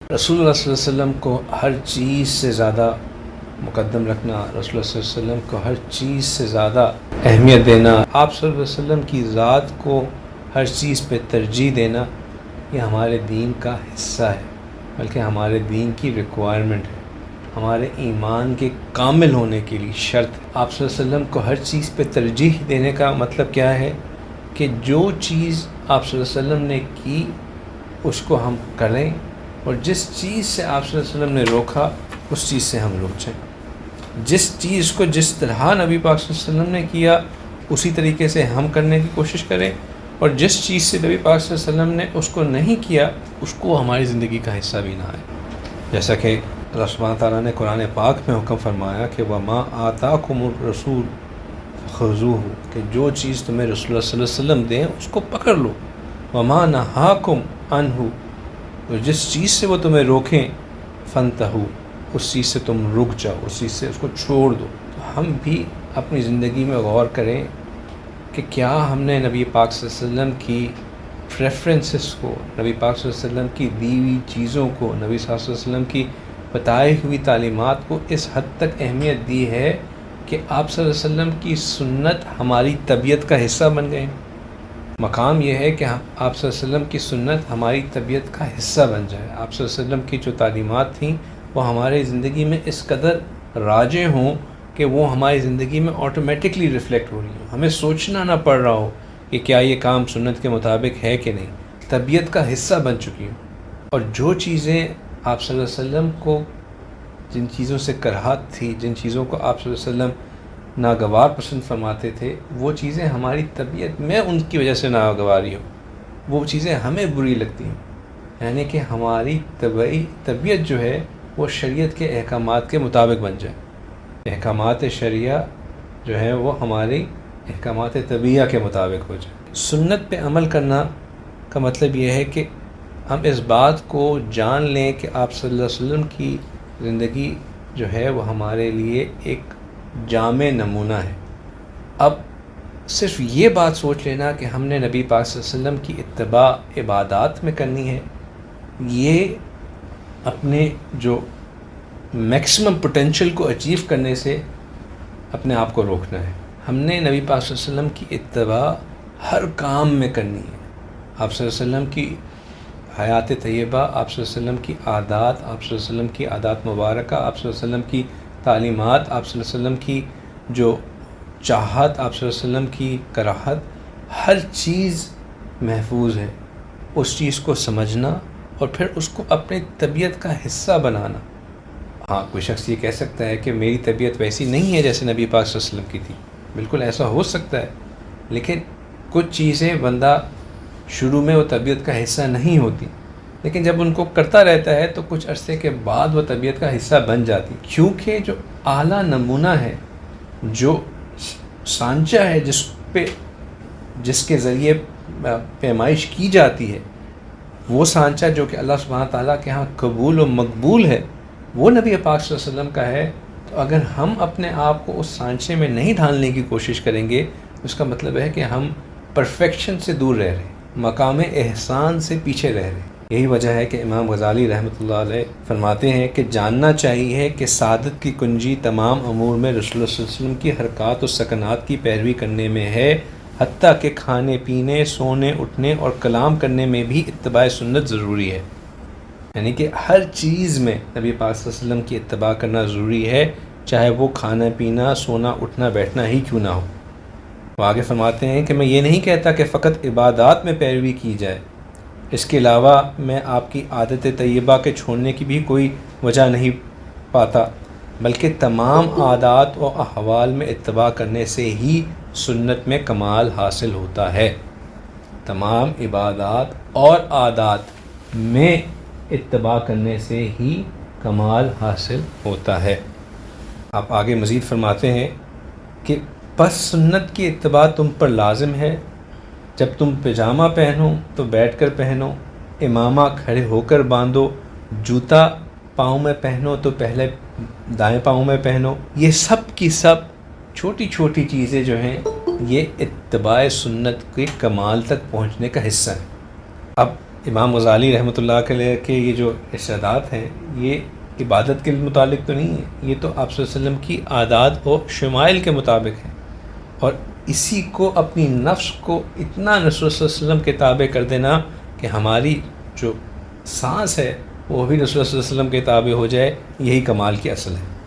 رسول اللہ صلی اللہ علیہ وسلم کو ہر چیز سے زیادہ مقدم رکھنا، رسول اللہ صلی اللہ علیہ وسلم کو ہر چیز سے زیادہ اہمیت دینا، آپ صلی اللہ علیہ وسلم کی ذات کو ہر چیز پہ ترجیح دینا، یہ ہمارے دین کا حصہ ہے، بلکہ ہمارے دین کی ریکوائرمنٹ ہے، ہمارے ایمان کے کامل ہونے کے لیے شرط ہے۔ آپ صلی اللہ علیہ وسلم کو ہر چیز پہ ترجیح دینے کا مطلب کیا ہے کہ جو چیز آپ صلی اللہ علیہ وسلم نے کی اس کو ہم کریں، اور جس چیز سے آپ صلی اللہ علیہ وسلم نے روکا اس چیز سے ہم رک جائیں۔ جس چیز کو جس طرح نبی پاک صلی اللہ علیہ وسلم نے کیا اسی طریقے سے ہم کرنے کی کوشش کریں، اور جس چیز سے نبی پاک صلی اللہ علیہ وسلم نے اس کو نہیں کیا اس کو ہماری زندگی کا حصہ بھی نہ آئے۔ جیسا کہ اللہ سبحانہ تعالیٰ نے قرآن پاک میں حکم فرمایا کہ وَمَا آتَاكُمُ الرَّسُولُ فَخُذُوهُ، کہ جو چیز تمہیں رسول اللہ صلی اللہ علیہ وسلم دیں اس کو پکڑ لو، وَمَا نَهَاكُمْ عَنْهُ، اور جس چیز سے وہ تمہیں روکیں فَانْتَهُوا، اس چیز سے تم رک جاؤ، اس چیز سے اس کو چھوڑ دو۔ تو ہم بھی اپنی زندگی میں غور کریں کہ کیا ہم نے نبی پاک صلی اللہ علیہ وسلم کی پریفرنسز کو، نبی پاک صلی اللہ علیہ وسلم کی دی ہوئی چیزوں کو، نبی صلی اللہ علیہ وسلم کی بتائی ہوئی تعلیمات کو اس حد تک اہمیت دی ہے کہ آپ صلی اللہ علیہ وسلم کی سنت ہماری طبیعت کا حصہ بن گئے۔ مقام یہ ہے کہ آپ صلی اللہ علیہ وسلم کی سنت ہماری طبیعت کا حصہ بن جائے، آپ صلی اللہ علیہ وسلم کی جو تعلیمات تھیں وہ ہماری زندگی میں اس قدر راجع ہوں کہ وہ ہماری زندگی میں آٹومیٹکلی ریفلیکٹ ہو رہی ہوں، ہمیں سوچنا نہ پڑ رہا ہو کہ کیا یہ کام سنت کے مطابق ہے کہ نہیں، طبیعت کا حصہ بن چکی ہوں۔ اور جو چیزیں آپ صلی اللہ علیہ وسلم کو، جن چیزوں سے کراہت تھی، جن چیزوں کو آپ صلی اللہ علیہ وسلم ناگوار پسند فرماتے تھے، وہ چیزیں ہماری طبیعت میں ان کی وجہ سے ناگواری ہو، وہ چیزیں ہمیں بری لگتی ہیں، یعنی کہ ہماری طبیعت جو ہے وہ شریعت کے احکامات کے مطابق بن جائے، احکامات شریعہ جو ہے وہ ہماری احکامات طبیعہ کے مطابق ہو جائے۔ سنت پہ عمل کرنا کا مطلب یہ ہے کہ ہم اس بات کو جان لیں کہ آپ صلی اللہ علیہ وسلم کی زندگی جو ہے وہ ہمارے لیے ایک جامع نمونہ ہے۔ اب صرف یہ بات سوچ لینا کہ ہم نے نبی پاک صلی اللہ علیہ وسلم کی اتباع عبادات میں کرنی ہے، یہ اپنے جو میکسیمم پوٹینشل کو اچیو کرنے سے اپنے آپ کو روکنا ہے۔ ہم نے نبی پاک صلی اللہ علیہ وسلم کی اتباع ہر کام میں کرنی ہے۔ آپ صلی اللہ علیہ وسلم کی حیات طیبہ، آپ صلی اللہ علیہ وسلم کی عادات، آپ صلی اللہ علیہ وسلم کی عادات مبارکہ، آپ صلی اللہ علیہ وسلم کی تعلیمات، آپ صلی اللہ علیہ وسلم کی جو چاہت، آپ صلی اللہ علیہ وسلم کی کراہت، ہر چیز محفوظ ہے۔ اس چیز کو سمجھنا اور پھر اس کو اپنی طبیعت کا حصہ بنانا۔ ہاں، کوئی شخص یہ کہہ سکتا ہے کہ میری طبیعت ویسی نہیں ہے جیسے نبی پاک صلی اللہ علیہ وسلم کی تھی، بالکل ایسا ہو سکتا ہے، لیکن کچھ چیزیں بندہ شروع میں وہ طبیعت کا حصہ نہیں ہوتی، لیکن جب ان کو کرتا رہتا ہے تو کچھ عرصے کے بعد وہ طبیعت کا حصہ بن جاتی، کیونکہ جو اعلیٰ نمونہ ہے، جو سانچہ ہے جس کے ذریعے پیمائش کی جاتی ہے، وہ سانچہ جو کہ اللہ سبحانہ تعالیٰ کے ہاں قبول و مقبول ہے، وہ نبی پاک صلی اللہ علیہ وسلم کا ہے۔ تو اگر ہم اپنے آپ کو اس سانچے میں نہیں ڈھالنے کی کوشش کریں گے، اس کا مطلب ہے کہ ہم پرفیکشن سے دور رہ رہے ہیں، مقام احسان سے پیچھے رہ رہے ہیں۔ یہی وجہ ہے کہ امام غزالی رحمۃ اللہ علیہ فرماتے ہیں کہ جاننا چاہیے کہ سعادت کی کنجی تمام امور میں رسول اللہ صلی اللہ علیہ وسلم کی حرکات و سکنات کی پیروی کرنے میں ہے، حتیٰ کہ کھانے پینے، سونے اٹھنے اور کلام کرنے میں بھی اتباع سنت ضروری ہے۔ یعنی کہ ہر چیز میں نبی پاک صلی اللہ علیہ وسلم کی اتباع کرنا ضروری ہے، چاہے وہ کھانا پینا، سونا اٹھنا بیٹھنا ہی کیوں نہ ہو۔ وہ آگے فرماتے ہیں کہ میں یہ نہیں کہتا کہ فقط عبادات میں پیروی کی جائے، اس کے علاوہ میں آپ کی عادت طیبہ کے چھوڑنے کی بھی کوئی وجہ نہیں پاتا، بلکہ تمام عادات و احوال میں اتباع کرنے سے ہی سنت میں کمال حاصل ہوتا ہے۔ تمام عبادات اور عادات میں اتباع کرنے سے ہی کمال حاصل ہوتا ہے۔ آپ آگے مزید فرماتے ہیں کہ پس سنت کی اتباع تم پر لازم ہے، جب تم پجامہ پہنو تو بیٹھ کر پہنو، امامہ کھڑے ہو کر باندھو، جوتا پاؤں میں پہنو تو پہلے دائیں پاؤں میں پہنو۔ یہ سب کی سب چھوٹی چھوٹی چیزیں جو ہیں یہ اتباع سنت کے کمال تک پہنچنے کا حصہ ہیں۔ اب امام غزالی رحمۃ اللہ علیہ کے یہ جو ارشادات ہیں یہ عبادت کے متعلق تو نہیں ہے، یہ تو آپ صلی اللہ علیہ وسلم کی عادات و شمائل کے مطابق ہیں، اور اسی کو اپنی نفس کو اتنا رسول صلی اللہ علیہ وسلم کے تابع کر دینا کہ ہماری جو سانس ہے وہ بھی رسول صلی اللہ علیہ وسلم کے تابع ہو جائے، یہی کمال کی اصل ہے۔